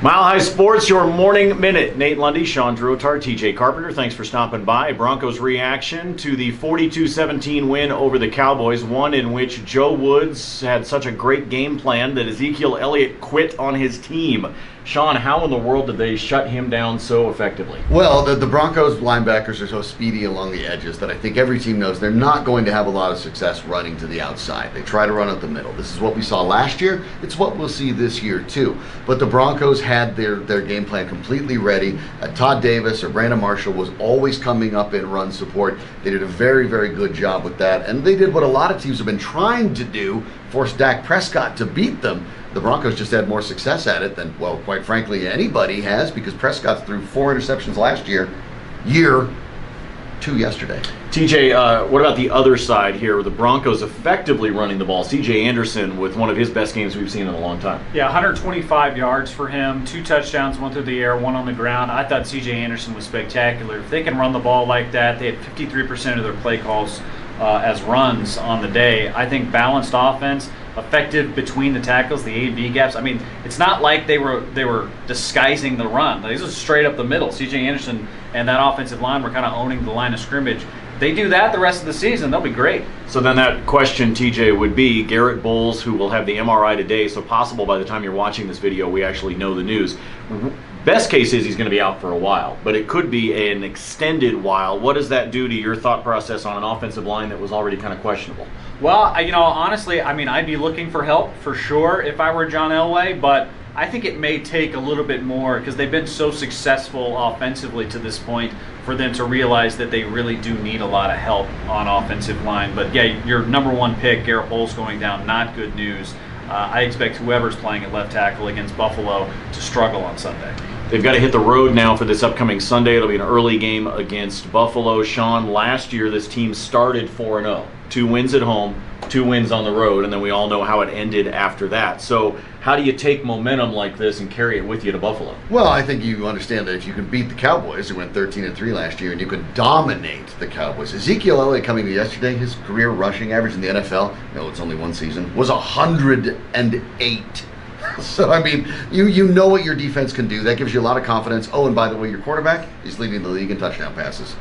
Mile High Sports, your morning minute. Nate Lundy, Sean Drotar, TJ Carpenter, thanks for stopping by. Broncos reaction to the 42-17 win over the Cowboys, one in which Joe Woods had such a great game plan that Ezekiel Elliott quit on his team. Sean, how in the world did they shut him down so effectively? Well, the Broncos linebackers are so speedy along the edges that I think every team knows they're not going to have a lot of success running to the outside. They try to run up the middle. This is what we saw last year. It's what we'll see this year too. But the Broncos had their game plan completely ready. Todd Davis or Brandon Marshall was always coming up in run support. They did a very, very good job with that. And they did what a lot of teams have been trying to do, force Dak Prescott to beat them. The Broncos just had more success at it than, well, quite frankly, anybody has, because Prescott threw 4 interceptions last year, 2 yesterday. TJ, what about the other side here, with the Broncos effectively running the ball? CJ Anderson with one of his best games we've seen in a long time. Yeah, 125 yards for him, 2 touchdowns, 1 through the air, 1 on the ground. I thought CJ Anderson was spectacular. If they can run the ball like that, they had 53% of their play calls as runs on the day. I think balanced offense, effective between the tackles, the A-B gaps. I mean, it's not like they were disguising the run. These are straight up the middle. CJ Anderson and that offensive line were kind of owning the line of scrimmage. They do that the rest of the season, they'll be great. So then that question, TJ, would be Garrett Bowles, who will have the MRI today, so possible by the time you're watching this video we actually know the news. Best case is he's going to be out for a while, but it could be an extended while. What does that do to your thought process on an offensive line that was already kind of questionable? Well, honestly, I'd be looking for help for sure if I were John Elway, but I think it may take a little bit more because they've been so successful offensively to this point for them to realize that they really do need a lot of help on offensive line. But yeah, your number 1 pick, Garrett Bowles, going down, not good news. I expect whoever's playing at left tackle against Buffalo to struggle on Sunday. They've got to hit the road now for this upcoming Sunday. It'll be an early game against Buffalo. Sean, last year this team started 4-0. 2 wins at home, 2 wins on the road, and then we all know how it ended after that. So how do you take momentum like this and carry it with you to Buffalo? Well, I think you understand that if you can beat the Cowboys, who went 13-3 last year, and you can dominate the Cowboys. Ezekiel Elliott coming to yesterday, his career rushing average in the NFL, no, it's only 1 season, was 108. So, I mean, you know what your defense can do. That gives you a lot of confidence. Oh, and by the way, your quarterback is leading the league in touchdown passes.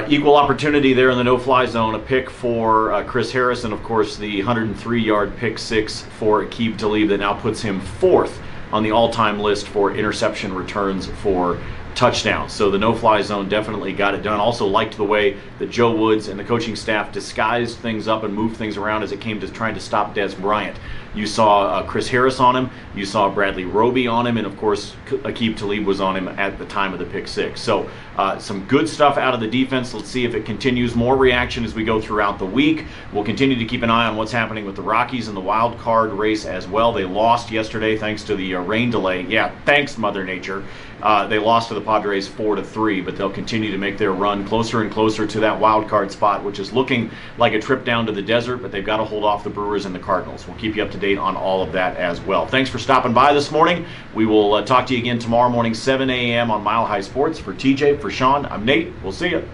Equal opportunity there in the no-fly zone. A pick for Chris Harris, and of course the 103-yard pick 6 for Aqib Talib that now puts him 4th on the all-time list for interception returns for touchdowns. So the no-fly zone definitely got it done. Also liked the way that Joe Woods and the coaching staff disguised things up and moved things around as it came to trying to stop Des Bryant. You saw Chris Harris on him, you saw Bradley Roby on him, and of course Aqib Talib was on him at the time of the pick 6. So some good stuff out of the defense. Let's see if it continues. More reaction as we go throughout the week. We'll continue to keep an eye on what's happening with the Rockies in the wild card race as well. They lost yesterday thanks to the rain delay. Yeah, thanks Mother Nature. They lost to the Padres 4-3, but they'll continue to make their run closer and closer to that wild card spot, which is looking like a trip down to the desert, but they've got to hold off the Brewers and the Cardinals. We'll keep you up to date on all of that as well. Thanks for stopping by this morning. We will talk to you again tomorrow morning, 7 a.m. on Mile High Sports. For TJ, for Sean, I'm Nate. We'll see you.